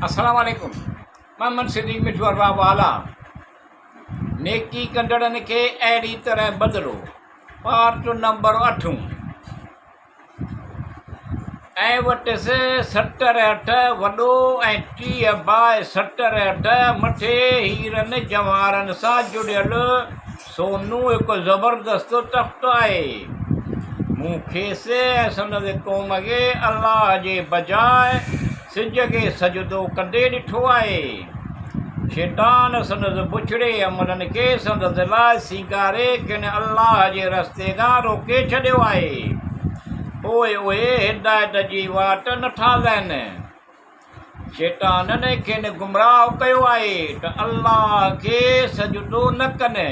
अस्सलाम वालेकुम। मोहम्मद सिद्दीक मिठवार वाला नेकी कंदड़नि खे अहिड़ी तरह बदिलो। Part number 8। ऐं वटिसि 70 वॾो ऐं 30 बाहि 70 मथे हीरनि जवाहरनि सां जुड़ियल सोनू हिकु ज़बरदस्त तख़्त आहे। मूं खेसि ऐं संदसि क़ौम खे अलाह जे बजाए सिज खे सजदो कंदे ॾिठो आहे। शैतान संदसि बुछड़े अमलनि खे संदसि लाइ सीगारे किन अलाह जे रस्ते खां रोके छॾियो आहे। पोइ उहे हिदायत जी वाट नथा लहनि। शैताननि खेनि गुमराह कयो आहे त अलाह खे सजदो न कनि।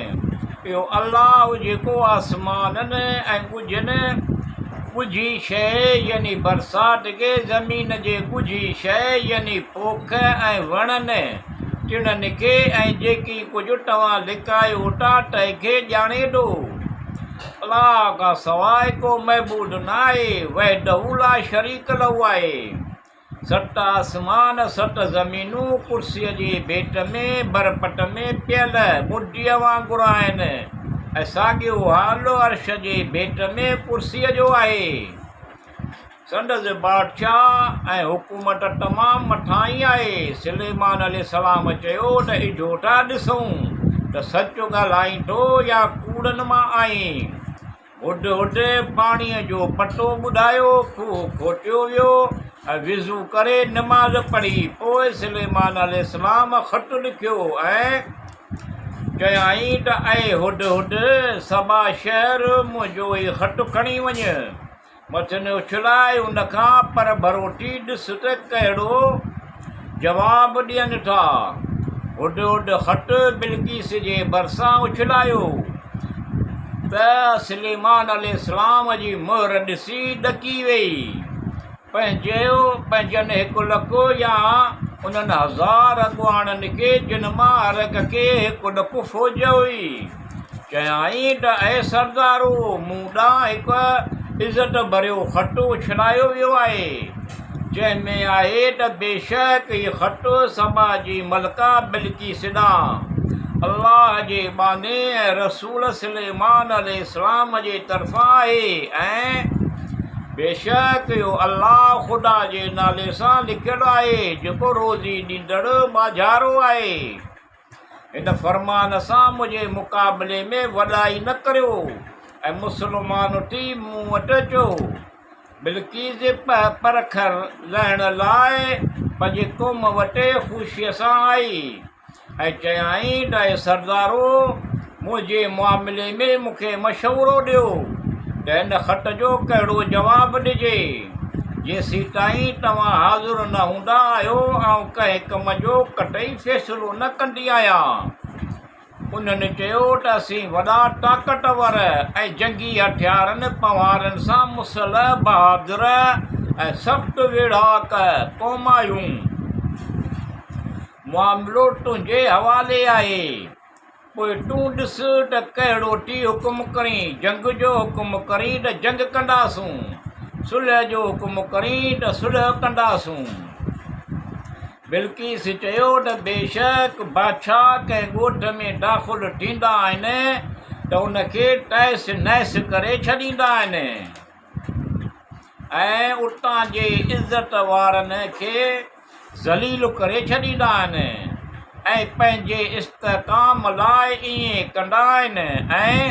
इहो अलाह जेको आसमाननि ऐं ॻुझी शइ यानी बरसाति खे ज़मीन जे ॻुझी शइ यानी पोख ऐं वणनि टिणनि खे ऐं जेकी कुझु तव्हां लिकायो था तंहिंखे ॼाणे थो। अलाह खां सवाइ को महबूद न आहे। वहदहू ला शरीक लहू आहे। 7 आसमान 7 ज़मीनूं कुर्सीअ जी भेट में बरपट में पियल मुडीअ वांगुरु आहिनि ऐं साॻियो हाल अर्श जे भेट में कुर्सीअ जो आहे। संदसि बादशाह ऐं हुकूमत तमामु मथां ई आहे। सुलेमान अलैहिस्सलाम चयो त इजो था ॾिसूं त सच ॻाल्हाईं थो या कूड़नि मां आहीं। हुड हुड पाणीअ जो पटो ॿुधायो, खूह खोटियो वियो ऐं विज़ू करे नमाज़ पढ़ी। पोइ सुलेमान अलैहिस्सलाम ख़त लिखियो ऐं चयाईं त ऐं हुड हुड सबा शहर मुंहिंजो ई ख़त खणी वञ। मथनि उछलाए उनखां पर भरोटी ॾिस त कहिड़ो जवाबु ॾियनि था। हुड हुड ख़त बिल्किस जे भरिसां उछलायो त सुलेमान अलैहिस्सलाम जी मुहर ॾिसी ॾकी वेई। पंहिंजनि 1 लख या उन्हनि 1000 अॻुवाणनि खे जिन मां हर हिक खे 1 ॾकु फ़ौज हुई। चयाईं त ऐं सरदारो मूं ॾांहुं हिकु इज़त भरियो ख़त उछलायो वियो आहे जंहिंमें आहे त बेशक हीउ ख़त सबा जी मलका बिल्किस ॾांहुं अलाह जे बाने ऐं रसूल सुलेमान अलैहिस्सलाम जे तरफ़ां आहे ऐं बेशक इहो अलाह ख़ुदा जे नाले सां लिखियलु आहे जेको रोज़ी ॾींदड़ बाज़ारो आहे। हिन फ़रमान सां मुंहिंजे मुक़ाबले में वॾाई न करियो ऐं मुस्लमान थी मूं वटि अचो। बिल्किस जे परख लहण लाइ पंहिंजे क़ौम वटि ख़ुशीअ सां आई ऐं चयाईं त ऐं सरदारो मुंहिंजे मामले में मूंखे मशवरो ॾियो त हिन ख़त जो कहिड़ो जवाबु ॾिजे। जेसीं ताईं तव्हां हाज़ुर न हूंदा आहियो ऐं कंहिं कम जो कतई फ़ैसिलो न कंदी आहियां। उन्हनि चयो त असीं वॾा ताक़तवर ऐं जंगी हथियारनि पवारनि सां मुसल बहादुर ऐं सख़्तु वेढ़ाक क़ौम आहियूं। मामिलो तुंहिंजे हवाले आहे। पोइ तूं ॾिस त कहिड़ो थी हुकुम करीं। जंग जो हुकुम करीं त जंग कंदासूं, सुलह जो हुकुम करीं त सुलह कंदासूं। बिल्किस चयो त बेशक बादशाह कंहिं ॻोठ में दाख़िल थींदा आहिनि त उनखे तहस नहस करे छॾींदा आहिनि ऐं उतां जे इज़त वारनि खे ज़लील करे छॾींदा आहिनि ऐं पंहिंजे इस्तेकाम लाइ ईअं कंदा आहिनि ऐं